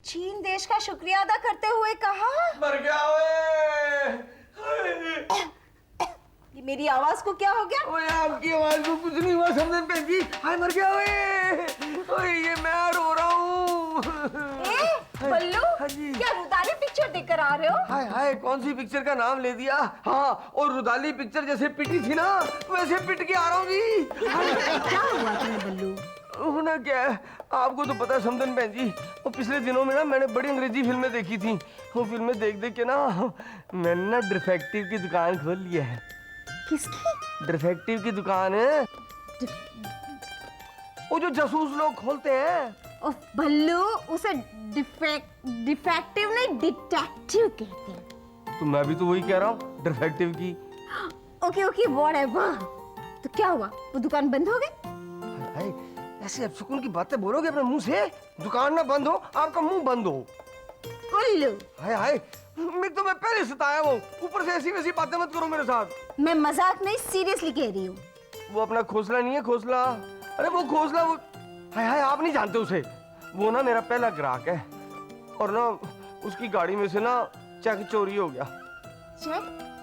चीन देश का शुक्रिया अदा करते हुए कहा, मर गया ओए। ये मेरी आवाज को क्या हो गया? ओए आपकी आवाज को कुछ नहीं हुआ समझन बहन जी। हाय मर गया ओए। ओए ये मैं रो रहा हूँ। बल्लू, हाँ जी। क्या रुदाली पिक्चर देखकर आ रहे हो? हाय हाय कौन सी पिक्चर का नाम ले दिया। हाँ और रुदाली पिक्चर जैसे पिटी थी ना वैसे पिट के आ रहा हूँ जी। क्या हुआ तुम्हें बल्लू? होना क्या है आपको तो पता है समदन बहन जी। और पिछले दिनों में ना मैंने बड़ी अंग्रेजी फिल्में देखी थी। वो फिल्में देख देख के ना मैंने ना डिफेक्टिव की दुकान खोल लिया है। किसकी? डिफेक्टिव की दुकान है। वो जो जासूस लोग खोलते हैं। ओह बल्लू, उसे डिफेक्टिव नहीं डिटेक्टिव कहते हैं। तो मैं भी तो वही कह रहा हूँ डिफेक्टिव की। Okay okay whatever. तो क्या हुआ, वो दुकान बंद हो गई? हाय ऐसे अपशकुन की बातें बोलोगे अपने मुंह से? दुकान ना बंद हो आपका मुंह बंद हो। उल्लू, हाय हाय मैं पहले से आया हूँ ऊपर से ऐसी वैसी बातें मत करो मेरे साथ। मैं मजाक नहीं सीरियसली कह रही हूँ। वो अपना खोसला नहीं है खोसला। अरे वो खोसला वो हाय हाय आप नहीं जानते उसे। वो ना मेरा पहला ग्राहक है और ना उसकी गाड़ी में से ना चेक चोरी हो गया।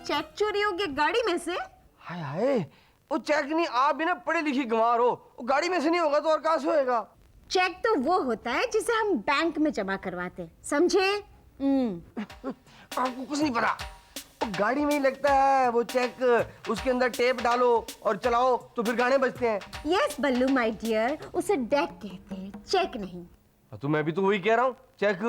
चेक चोरी हो गया गाड़ी में से? हाय हाय वो चेक नहीं आप भी ना पढ़े लिखी गंवार हो। वो गाड़ी में से नहीं होगा तो और कहाँ से होएगा? चेक तो वो होता है जिसे हम बैंक में जमा करवाते हैं, समझे? आपको कुछ नहीं पता। वो गाड़ी में ही लगता है वो चेक। उसके अंदर टेप डालो और चलाओ तो फिर गाने बजते हैं। यस बल्लू माय डियर, उसे डेक कहते हैं, चेक नहीं। तो मैं भी तो वही कह रहा हूँ चेक।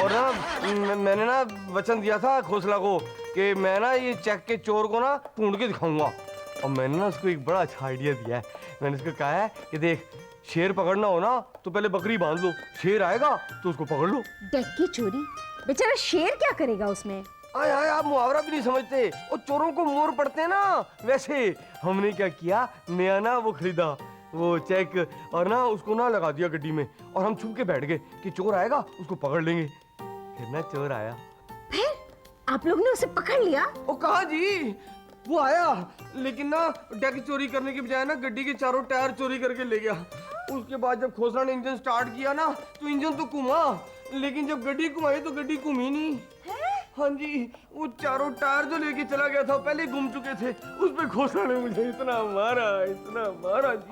और ना मैंने ना वचन दिया था खोसला को कि मैं ना ये चेक के चोर को ना ढूंढ के दिखाऊंगा। और मैंने ना उसको एक बड़ा अच्छा आइडिया दिया है। मैंने उसको कहा है कि देख शेर पकड़ना हो ना तो पहले बकरी बांध लो, शेर आएगा तो उसको पकड़ लो। डेक की चोरी? बेचारा शेर क्या करेगा उसमें? आय आय आप मुहावरा भी नहीं समझते। वो चोरों को मोर पड़ते हैं ना वैसे हमने क्या किया नया ना वो खरीदा वो चेक और ना उसको ना लगा दिया गड्डी में और हम छुप के बैठ गए कि चोर आएगा उसको पकड़ लेंगे। फिर ना चोर आया। फिर आप लोग ने उसे पकड़ लिया? ओ कहा जी वो आया लेकिन ना डेक चोरी करने के बजाय ना गड्डी के चारों टायर चोरी करके ले गया। उसके बाद जब खोसला ने इंजन स्टार्ट किया ना तो इंजन तो घुमा लेकिन जब गड्डी घुमाई तो गड्डी घूमी नहीं। हाँ जी वो चारों टायर जो लेके चला गया था पहले घूम चुके थे। उस पे खोसला ने मुझे इतना मारा जी।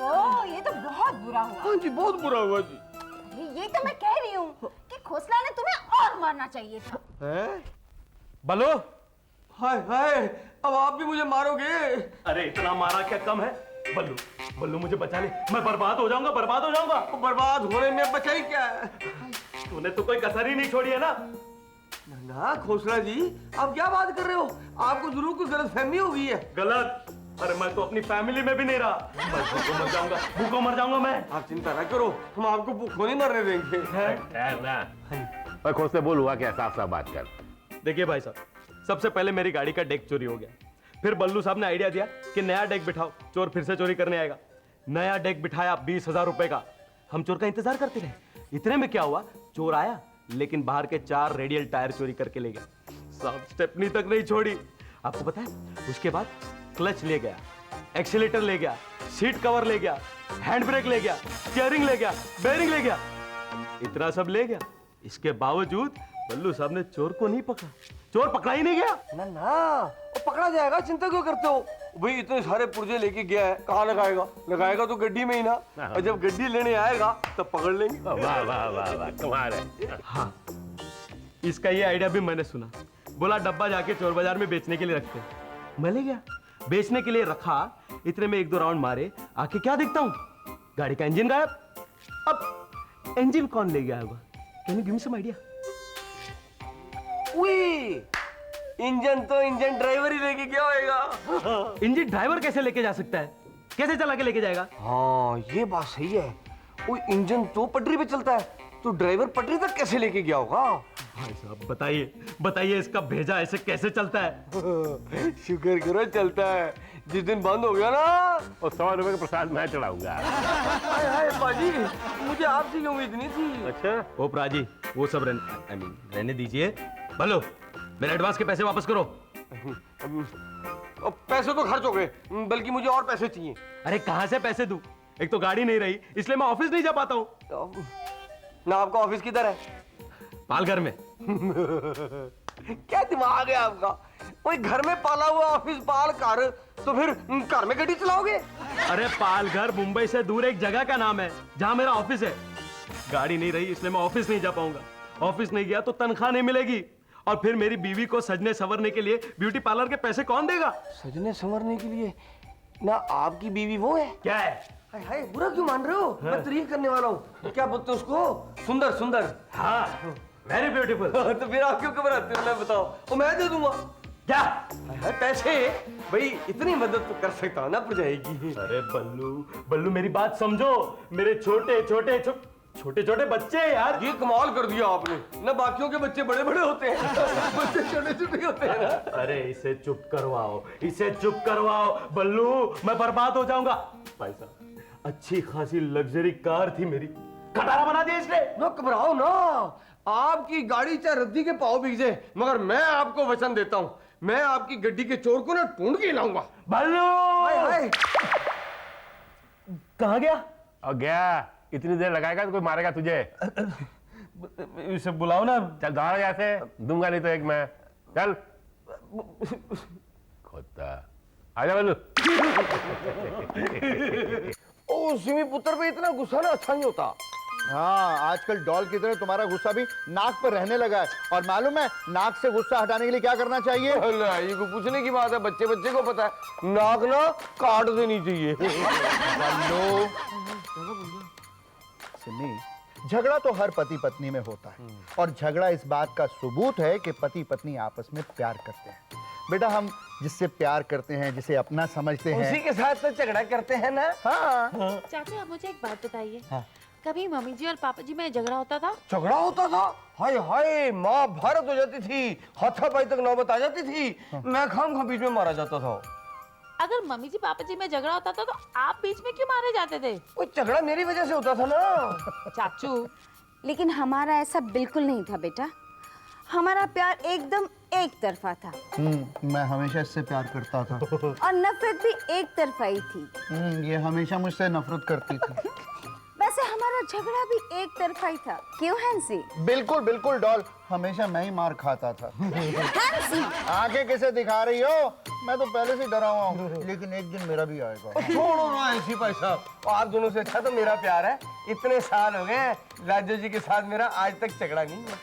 ओह ये तो बहुत बुरा हुआ। हाँ जी बहुत बुरा हुआ जी। ये तो मैं कह रही हूँ कि खोसला ने तुम्हें और मारना चाहिए था। हैं? बलो हाय हाय अब आप भी मुझे मारोगे? अरे इतना मारा क्या कम है? बल्लू बल्लू मुझे बचा ले, मैं बर्बाद हो जाऊंगा। बर्बाद होने में बचाई क्या है? तूने तो कोई कसर ही नहीं छोड़ी है ना। ना खोसला जी आप क्या बात कर रहे हो? आपको जरूर कुछ गलतफहमी हो गई है। गलत? अरे मैं तो अपनी फैमिली में भी नहीं रहा। मैं भूखों मर जाऊंगा मैं। आप चिंता ना करो हम आपको भूखों नहीं मरने देंगे। ठहर ना। पर खोसले बोल हुआ क्या साफ साफ बात कर। देखिए भाई साहब, सबसे पहले मेरी गाड़ी का डेक चोरी हो गया। फिर बल्लू साहब ने आइडिया दिया कि नया डेक बिठाओ, चोर फिर से चोरी करने आएगा। नया डेक बिठाया 20,000 रुपए का। हम चोर का इंतजार करते रहे। इतने में क्या हुआ, चोर आया लेकिन बाहर के 4 रेडियल टायर चोरी करके ले गया। साहब स्टेपनी तक नहीं छोड़ी। आपको पता है उसके बाद क्लच ले गया, एक्सीलेटर ले गया, सीट कवर ले गया, हैंड ब्रेक ले गया, स्टीयरिंग ले गया, बेयरिंग ले गया। इतना सब ले गया, इसके बावजूद बल्लू साहब ने चोर को नहीं पकड़ा। चोर पकड़ा ही नहीं गया। ना वो पकड़ा जाएगा, चिंता क्यों करते हो? भाई इतने सारे पुर्जे लेके गया है, कहाँ लगाएगा तो गड्डी में ही ना। और जब गड्डी लेने आएगा तब पकड़ लेंगे। वाह वाह वाह वाह कमाल है। हाँ इसका ये आइडिया भी मैंने सुना। बोला डब्बा जाके चोर बाजार में बेचने के लिए रखते हैं। मैं ले गया, बेचने के लिए रखा। इतने में 1-2 राउंड मारे, आके क्या देखता हूँ, गाड़ी का इंजन गायब। अब इंजन कौन ले गया होगा? Can you give me some idea? Engine driver ही लेके गया होगा। इंजन ड्राइवर कैसे लेके जा सकता है? कैसे चला के लेके जाएगा? हाँ ये बात सही है। वो इंजन तो पटरी पे चलता है तो ड्राइवर पटरी तक कैसे लेके गया होगा? भाई साहब बताइए इसका भेजा ऐसे कैसे चलता है? शुक्र करो चलता है। जिस दिन बंद हो गया ना और 100 रुपए का प्रसाद मैं चढ़ाऊंगा। हाय हाय पाजी मुझे आपसे की उम्मीद नहीं थी। अच्छा ओ प्राजी वो सब रहने दीजिए। बोलो मेरे एडवांस के पैसे वापस करो। पैसे तो खर्च हो गए बल्कि मुझे और पैसे चाहिए। अरे कहां से पैसे दूं? एक तो गाड़ी नहीं रही इसलिए मैं ऑफिस नहीं जा पाता हूँ। ना आपका ऑफिस किधर है? पालघर में। क्या दिमाग है आपका? कोई घर में पाला हुआ ऑफिस पाल कर तो फिर घर में गड्डी चलाओगे? अरे पालघर मुंबई से दूर एक जगह का नाम है जहां मेरा ऑफिस है। गाड़ी नहीं रही इसलिए मैं ऑफिस नहीं जा पाऊंगा। ऑफिस नहीं गया तो तनख्वाह नहीं मिलेगी, और फिर मेरी बीवी को सजने संवरने के लिए ब्यूटी पार्लर के पैसे कौन देगा? सजने संवरने के लिए ना आपकी बीवी वो है? क्या है? हाय हाय, बुरा क्यों मान रहे हो? मैं तारीफ करने वाला हूँ। क्या बोलते हैं उसको? सुंदर सुंदर। हाँ, वेरी ब्यूटीफुल। तो फिर आप क्यों घबराते हो? मैं बताओ, वो मैं दे दूंगा। क्या? हाय हाय, पैसे भाई इतनी मदद तो कर सकता हूँ ना जाएगी। अरे बल्लू, बल्लू मेरी बात समझो। मेरे छोटे छोटे छोटे छोटे बच्चे हैं यार। ये कमाल कर दिया आपने ना, बाकियों के बच्चे बड़े बड़े होते हैं, बच्चे छोटे छोटे होते हैं ना। अरे इसे चुप करवाओ, इसे चुप करवाओ। बल्लू मैं बर्बाद हो जाऊंगा। भाई साहब, अच्छी खासी लग्जरी कार थी मेरी, खटारा बना दिया इसने। ना घबराओ ना, आपकी गाड़ी चाहे रद्दी के पाँव बिक जाए, मगर मैं आपको वचन देता हूँ, मैं आपकी गड्डी के चोर को ना ढूंढ के लाऊंगा। बल्लू हाय हाय, कहाँ गया? और गया, इतनी देर लगाएगा तो कोई मारेगा तुझे। इसे बुलाओ ना। चल दौड़ यहाँ से, दूंगा नहीं तो एक मैं। चल खोता, आजा बल्लू। ओ सिमी पुत्र पे इतना गुस्सा ना अच्छा नहीं होता। हाँ, आजकल डॉल की तरह तुम्हारा गुस्सा भी नाक पर रहने लगा है। और मालूम है नाक से गुस्सा हटाने के लिए क्या करना चाहिए? ये को पूछने की बात है, बच्चे बच्चे को पता है। नाक ना काट देनी चाहिए। बल्लू, सुनी, झगड़ा तो हर पति पत्नी में होता है, और झगड़ा इस बात का सबूत है कि पति पत्नी आपस में प्यार करते हैं। बेटा, हम जिससे प्यार करते हैं, जिसे अपना समझते हैं, उसी के साथ तो झगड़ा करते हैं ना। हाँ, चाचा आप मुझे एक बात बताइए, कभी मम्मी जी और पापा जी में झगड़ा होता था? झगड़ा होता था? हाय हाय, माँ भारत हो जाती थी, हाथापाई तक नौबत आ जाती थी, मैं खाम खा बीच में मारा जाता था। अगर मम्मी जी पापा जी में झगड़ा होता था तो आप बीच में क्यों मारे जाते थे? कोई झगड़ा मेरी वजह से होता था ना। चाचू, लेकिन हमारा ऐसा बिल्कुल नहीं था बेटा, हमारा प्यार एकदम एक तरफा था। मैं हमेशा इससे प्यार करता था, और नफरत भी एक तरफा ही थी। ये हमेशा मुझसे नफरत करती थी। वैसे हमारा झगड़ा भी एक तरफा ही था, क्यों हैंसी? बिल्कुल बिल्कुल डॉल, हमेशा मैं ही मार खाता था। हैंसी, आंखें किसे दिखा रही हो? मैं तो पहले से डरा हुआ हूँ, लेकिन एक दिन मेरा भी आएगा। छोड़ो ना ऐसी भाई साहब, आप दोनों से अच्छा तो मेरा प्यार है। इतने साल हो गए राजू जी के साथ मेरा आज तक झगड़ा नहीं हुआ।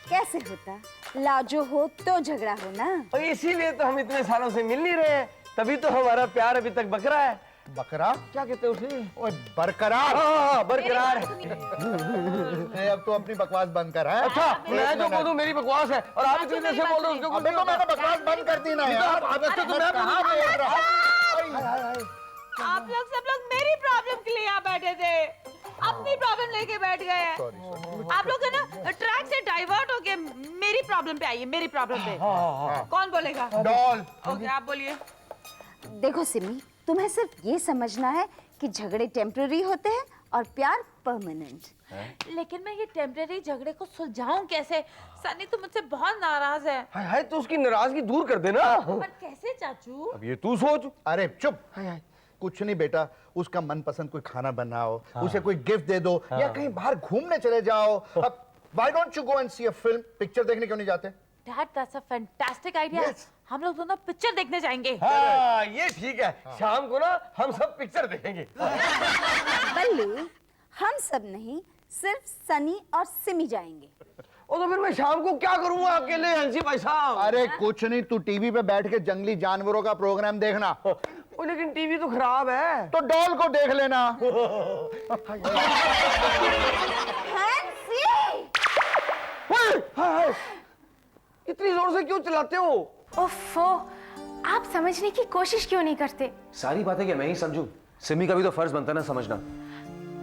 कैसे होता? लाजो हो तो झगड़ा हो ना। और इसीलिए तो हम इतने सालों से मिल नहीं रहे, तभी तो हमारा प्यार अभी तक बकरा है। बकरा? क्या कहते हैं उसे? ओए, बरकरार। हाँ, बरकरार है। अब तो अपनी बकवास बंद कर। है अच्छा, मैं जो बोलूं मेरी बकवास है और आप इतनी देर से बोल रहे हो उसको कुछ अबे नहीं तो मैंने होता। बकवास बंद कर दी ना यार। अब अच्छा तो मैं कहाँ बोल रहा आप लोग सब लोग मेरी प्रॉब्लम के लिए यहाँ बैठे थे, अपनी प्रॉब्लम लेके बैठ गए हैं। आप लोग है ना ट्रैक से डाइवर्ट होके मेरी प्रॉब्लम पे आइए, मेरी प्रॉब्लम पे। कौन बोलेगा? डॉल, ओके, आप बोलिए। देखो सिमी, तुम्हें सिर्फ ये समझना है कि झगड़े टेम्पररी होते हैं और प्यार परमानेंट। लेकिन मैं ये टेम्परेरी झगड़े को सुलझाऊं कैसे? सनी तो मुझसे बहुत नाराज है। हाय हाय, तो उसकी नाराजगी दूर कर देना। पर कैसे चाचू? अब ये तू सोच। अरे चुप। कुछ नहीं बेटा, उसका मनपसंद कोई खाना बनाओ, उसे कोई गिफ्ट दे दो, या कहीं बाहर घूमने चले जाओ। अब why don't you go and see a film? Picture देखने क्यों नहीं जाते? Dad, that's a fantastic idea. Yes. हम लोग दोनों पिक्चर देखने जाएंगे। हाँ, ये ठीक है। शाम को ना हम सब पिक्चर देखेंगे। बल्लू, हम सब नहीं, सिर्फ सनी और सिमी जाएंगे। और तो फिर मैं शाम को क्या करूंगा अकेले हंसी भाई साहब? अरे कुछ नहीं, तू टीवी पे बैठ के जंगली जानवरों का प्रोग्राम देखना। ओ, लेकिन टीवी तो खराब है। तो डॉल को देख लेना। हैंसी! हाय, हाय, इतनी जोर से क्यों चिल्लाते हो? ओफो, आप समझने की कोशिश क्यों नहीं करते? सारी बातें क्या मैं ही समझूं? सिमी का भी तो फर्ज बनता है ना समझना।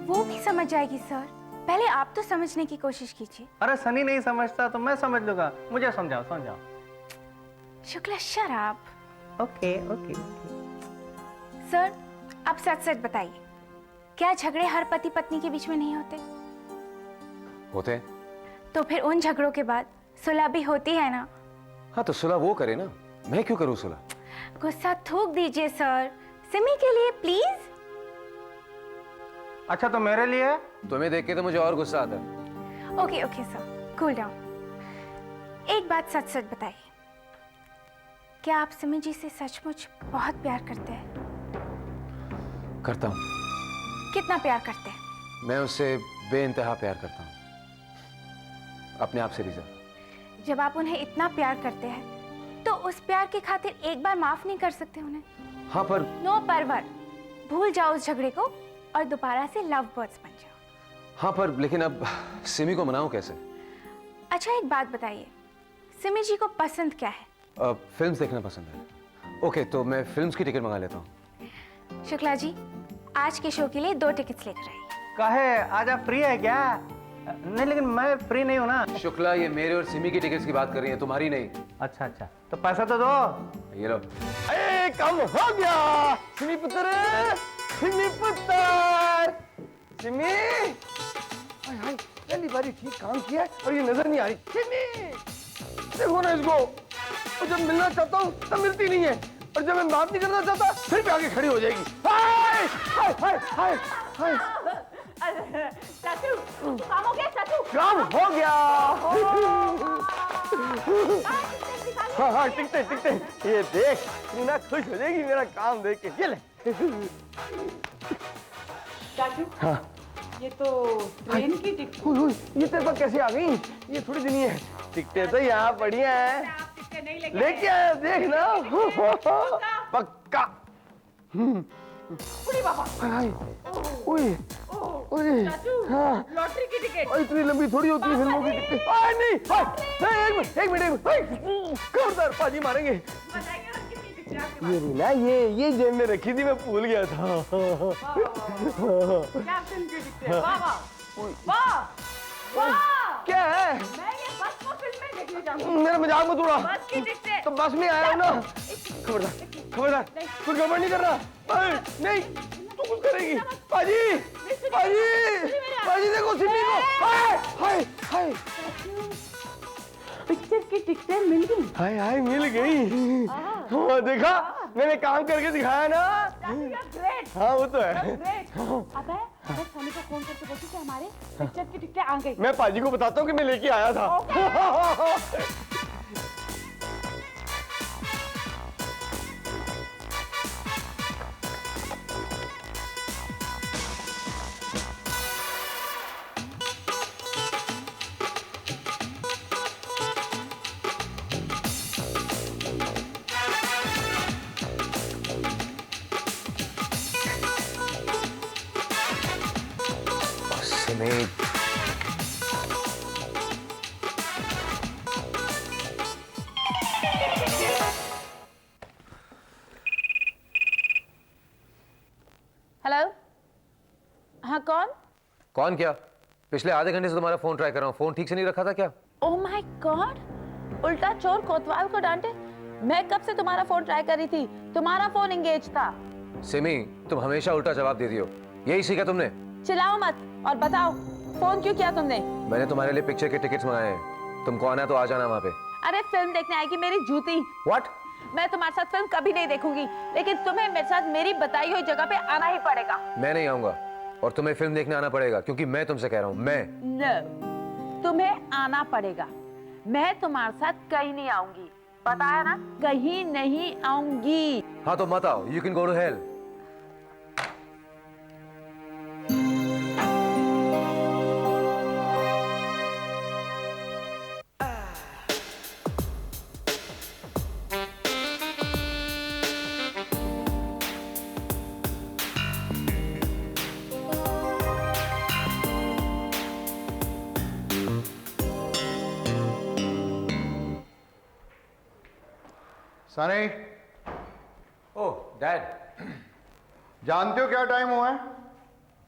वो भी समझ जाएगी सर, पहले आप तो समझने की कोशिश कीजिए। अरे सनी नहीं समझता तो मैं समझ लूंगा, मुझे समझाओ समझाओ। शुक्ला शराब। Okay okay. सर, अब सच सच बताइए, क्या झगड़े हर पति पत्नी के बीच में नहीं होते? होते हैं। तो फिर उन झगड़ों के बाद सुलह भी होती है ना? हाँ तो सुलह वो करे ना, मैं क्यों करूँ सुलह? गुस्सा थूक दीजिए सर, सिमी के लिए प्लीज। अच्छा तो मेरे लिए? तुम्हें देख के तो मुझे और गुस्सा आता है। Okay okay sir, cool down. एक बात सच सच बताइए, क्या आप सिमी जी से सचमुच बहुत प्यार करते हैं? करता हूँ। कितना प्यार करते हैं? मैं उससे बेइंतहा प्यार करता हूँ, अपने आप से भी ज्यादा। जब आप उन्हें इतना प्यार करते हैं तो उस प्यार की खातिर एक बार माफ नहीं कर सकते उन्हें? हाँ पर नो परवर, भूल जाओ उस झगड़े को और दोबारा से लव बर्ड्स बन जाओ। हाँ पर लेकिन अब सिमी को मनाऊं कैसे? अच्छा एक बात बताइए, सिमी जी को पसंद क्या है? फिल्म्स देखना पसंद है। ओके तो मैं फिल्म्स की टिकट मंगा लेता हूँ। शुक्ला जी, आज के शो के लिए 2 टिकट्स लेकर आइए। कहे आज आप फ्री है क्या? नहीं लेकिन मैं फ्री नहीं हूँ ना। शुक्ला ये मेरे और सिमी की टिकट्स की बात कर रही है, तुम्हारी नहीं। अच्छा अच्छा, तो पैसा तो दो। ये लो। ए काम हो गया सिमी पुत्र, सिमी पुत्र, सिमी। हाय हाय पहली बारी ठीक काम किया है और ये नजर नहीं आ रही। सिमी देखो ना इसको, और जब मिलना चाहता हूँ तब मिलती नहीं है, और जब मैं बात नहीं करना चाहता फिर भी आगे खड़ी हो जाएगी। हाय हाय हाय हाय हाय। चाचू काम हो गया चाचू? काम हो गया। हाँ हाँ टिकते टिकते, ये देख रीना खुश हो जाएगी मेरा काम देख के। ये ले। चाचू हाँ ये तो ट्रेन की टिकट। हुई हुई, ये तेरे पास कैसे आ गई? ये थोड़ी देनी है, टिकटें तो यहाँ पड़ी हैं। लेके आया देख ना। पक्का। हाय उई उई। हाँ लॉटरी की टिकट। और इतनी लंबी थोड़ी होती है फिल्मों की टिकटें। हाय नहीं हाय, एक मिनट खबरदार पाजी मारेंगे। ये रीना ये जेब में रखी थी, मैं भूल गया था। कैप्टन की टिकट। वाह वाह वाह वाह। क्या है? मैं ये बस को फिल्म में देखने जाऊंगी। मेरा मजाक मत उड़ा। बस की टिकट। तो बस में आया हूं ना। खबरदार खबरदार, कुछ गड़बड़ नहीं कर रहा। नहीं तू कुछ करेगी। पाजी पाजी पाजी देखो सिमी को। हाय हाय हाय। पिक्चर की टिकटें मिल गई। हाय हाय मिल गई। हाँ देखा, मैंने काम करके दिखाया ना। ग्रेट। हाँ वो तो है। ग्रेट। अबे सनी को फोन करके बोलती कि हमारे पिक्चर की टिकटें आ गई। मैं पाजी को बताता हूँ कि मैं लेके आया था। सिमी हेलो हाँ कौन? कौन क्या? पिछले आधे घंटे से तुम्हारा फोन ट्राई कर रहा हूँ, फोन ठीक से नहीं रखा था क्या? ओह माय गॉड, उल्टा चोर कोतवाल को डांटे। मैं कब से तुम्हारा फोन ट्राई कर रही थी, तुम्हारा फोन एंगेज था। सिमी तुम हमेशा उल्टा जवाब देती हो, यही सीखा तुमने? चिल्लाओ मत और बताओ फोन क्यों किया तुमने? मैंने तुम्हारे लिए पिक्चर के टिकट्स मंगाए हैं, तुमको आना है तो आ जाना वहाँ पे। अरे फिल्म देखने आएगी मेरी जूती। What? मैं तुम्हारे साथ फिल्म कभी नहीं देखूंगी, लेकिन तुम्हें मेरे साथ मेरी बताई हुई जगह पे आना ही पड़ेगा। मैं नहीं आऊंगा और तुम्हें फिल्म देखने आना पड़ेगा, क्योंकि मैं तुमसे कह रहा हूँ। मैं No, तुम्हें आना पड़ेगा। मैं तुम्हारे साथ कहीं नहीं आऊंगी, बताया ना, कहीं नहीं आऊंगी। हाँ तो मत आओ, you can go to hell. Sunny, oh dad. जानते हो क्या टाइम हुआ है?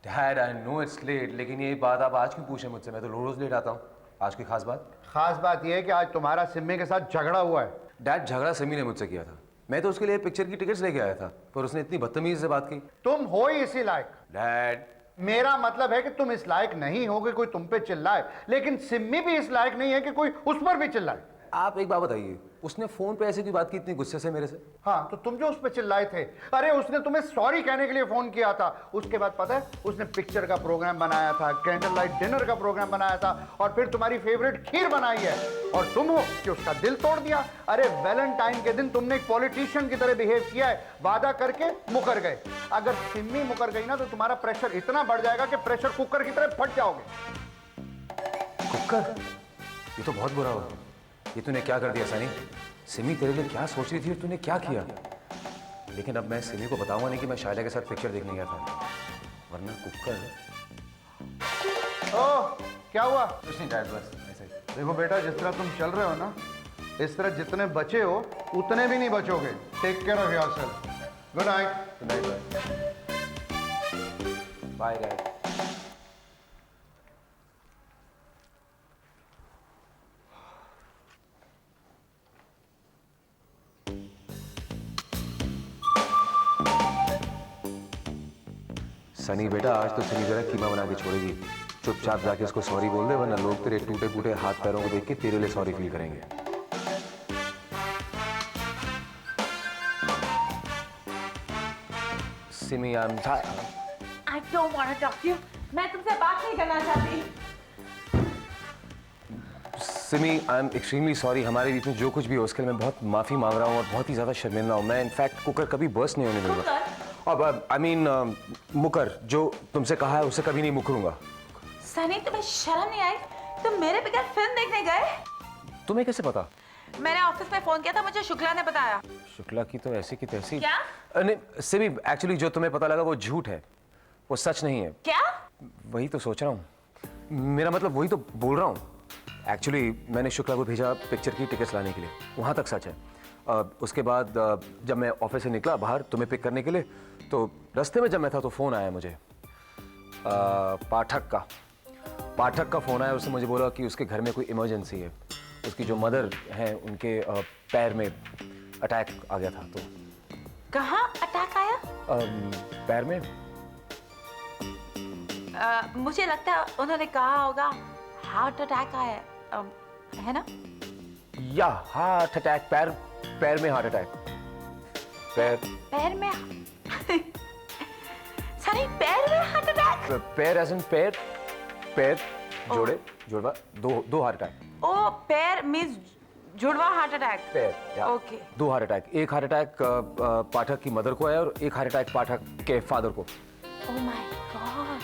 Dad I know it's late, लेकिन ये बात आप आज क्यों पूछे मुझसे? मैं तो रोज लेट आता हूँ। आज की खास बात? खास बात यह है कि आज तुम्हारा सिम्मी के साथ झगड़ा हुआ है। डैड झगड़ा सिमी ने मुझसे किया था, मैं तो उसके लिए पिक्चर की टिकट्स लेके आया था, पर उसने इतनी बदतमीजी से बात की। तुम हो ही इसी लायक। डैड मेरा मतलब है कि तुम इस लायक नहीं हो कि कोई तुम पे चिल्लाए, लेकिन सिम्मी भी इस लायक नहीं है कि कोई उस पर भी चिल्लाए। आप एक बात बताइए, उसने फोन पे ऐसे की बात की इतनी गुस्से से मेरे से? हाँ, तो तुम जो उस पर चिल्लाए थे, अरे उसने तुम्हें सॉरी कहने के लिए फोन किया था। उसके बाद पता है उसने पिक्चर का प्रोग्राम बनाया था, कैंडल लाइट डिनर का प्रोग्राम बनाया था, और फिर तुम्हारी फेवरेट खीर बनाई है, और तुम हो कि उसका दिल तोड़ दिया। अरे वैलेंटाइन के दिन तुमने एक पॉलिटिशियन की तरह बिहेव किया है, वादा करके मुकर गए। अगर सिमी मुकर गई ना तो तुम्हारा प्रेशर इतना बढ़ जाएगा कि प्रेशर कुकर की तरह फट जाओगे। कुकर? ये तो बहुत बुरा हुआ। ये तूने क्या कर दिया सनी? सिमी तेरे लिए क्या सोच रही थी और तूने क्या किया? लेकिन अब मैं सिमी को बताऊंगा नहीं कि मैं शायला के साथ पिक्चर देखने गया था, वरना कुकर। ओह, क्या हुआ? कुछ नहीं डैड, बस ऐसे ही। देखो बेटा, जिस तरह तुम चल रहे हो ना, इस तरह जितने बचे हो उतने भी नहीं बचोगे। Take care of yourself. Good night. Good night bye dad. Sunny बेटा, आज तो सिमी जरा कीमा बना के छोड़ेगी। चुपचाप जाके उसको सॉरी बोल दे, वरना लोग तेरे टूटे फूटे हाथ पैरों को देख के तेरे लिए सॉरी फील करेंगे। Simi, I am I don't want to talk to you. मैं तुमसे बात नहीं करना चाहती। Simi, I am extremely sorry. हमारे बीच में जो कुछ भी हो उसके लिए मैं बहुत माफ़ी मांग रहा हूँ और बहुत ही ज़्यादा शर्मिंदा हूँ। मैं इनफैक्ट कुकर कभी बर्स्ट नहीं होने दूंगा। अब आई मीन मुकर, जो तुमसे कहा है उसे कभी नहीं मुकरूंगा। सनी, तुम्हें शर्म नहीं आई? तुम मेरे बगैर फिल्म देखने गए? तुम्हें कैसे पता? मैंने ऑफिस में फोन किया था, मुझे शुक्ला ने बताया। शुक्ला की तो ऐसी की तैसी। क्या? नहीं सिमी, एक्चुअली जो तुम्हें पता लगा वो झूठ है, वो सच नहीं है। क्या? वही तो सोच रहा हूँ, मेरा मतलब वही तो बोल रहा हूँ। एक्चुअली मैंने शुक्ला को भेजा पिक्चर की टिकट्स लाने के लिए, वहाँ तक सच है। उसके बाद जब मैं ऑफिस से निकला बाहर तुम्हें पिक करने के लिए, तो रास्ते में जब मैं था तो फ़ोन आया मुझे पाठक का फ़ोन आया। उसने मुझे बोला कि उसके घर में कोई इमरजेंसी है, उसकी जो मदर हैं उनके पैर में अटैक आ गया था। तो कहाँ अटैक आया? पैर में। मुझे लगता है उन्होंने कहा होगा हार्ट अटैक आया है ना? या हार्ट अटैक, पैर में हार्ट अटैक। पैर में सनी, पैर में हार्ट अटैक? पैर एज इन पैर जुड़वा दो हार्ट अटैक। ओ, पैर मींस जुड़वा हार्ट अटैक। पैर, ओके। दो हार्ट अटैक। एक हार्ट अटैक पाठक की मदर को आया और एक हार्ट अटैक पाठक के फादर को। Oh my God,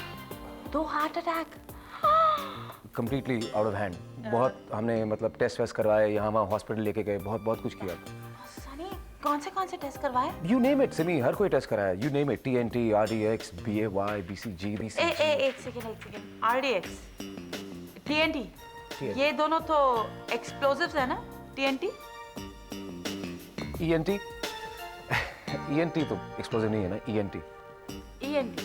2 heart attack. Completely out of hand. बहुत हमने मतलब टेस्ट वेस्ट करवाए, यहाँ वहाँ हॉस्पिटल लेके गए, बहुत कुछ किया। सनी, कौन से टेस्ट करवाए? यू नेम इट सिमी, हर कोई टेस्ट कराया। You name it, TNT, RDX, BAY, BCG, BCG। एक सेकंड। RDX, TNT, ये दोनों तो एक्सप्लोसिव्स है ना? TNT, ENT तो एक्सप्लोसिव नहीं है ना, ENT। ENT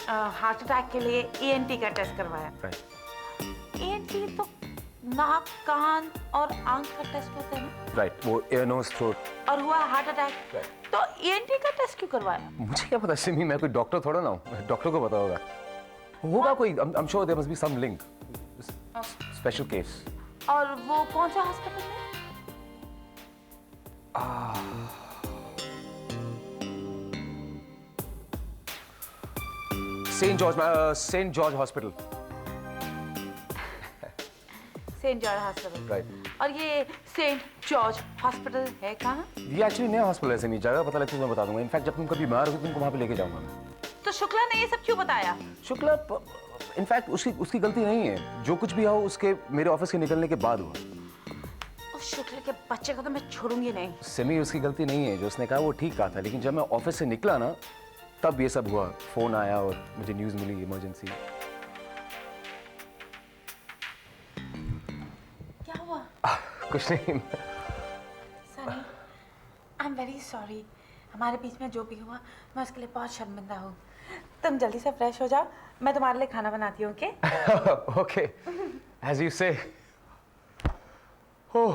हार्ट अटैक के लिए ENT का टेस्ट करवाया। ENT तो नाक, कान और आंख का टेस्ट होता है ना? राइट, वो एयर नोज थ्रोट। और हुआ हार्ट अटैक, तो ENT का टेस्ट क्यों करवाया? मुझे क्या पता सिमी, मैं कोई डॉक्टर थोड़ा ना हूँ, डॉक्टर को पता होगा कोई। I am sure there must be some link, special case. और वो कौन सा हॉस्पिटल में? Saint George hospital. Saint George hospital, right. और ये सेंट जॉर्ज हॉस्पिटल है कहाँ? ये एक्चुअली नया हॉस्पिटल है सिमी, जगह पता लगती है मैं बता दूंगा। इनफैक्ट जब तुम कभी बीमार हो तुमको वहाँ पे लेके जाऊंगा मैं। तो शुक्ला ने ये सब क्यों बताया? शुक्ला इनफैक्ट उसकी गलती नहीं है, जो कुछ भी हो उसके मेरे ऑफिस के निकलने के बाद हुआ। उस शुक्ला के बच्चे को तो मैं छोड़ूंगी नहीं। सिमी, उसकी गलती नहीं है, जो उसने कहा वो ठीक कहा था, लेकिन जब मैं ऑफिस से निकला ना तब ये सब हुआ। फोन आया और मुझे न्यूज़ मिली इमरजेंसी। क्या हुआ? कुछ नहीं। Sunny, I am very sorry. हमारे बीच में जो भी हुआ मैं उसके लिए बहुत शर्मिंदा हूँ। तुम जल्दी से फ्रेश हो जाओ, मैं तुम्हारे लिए खाना बनाती हूँ। ओके? ओके, एज यू से। ओह,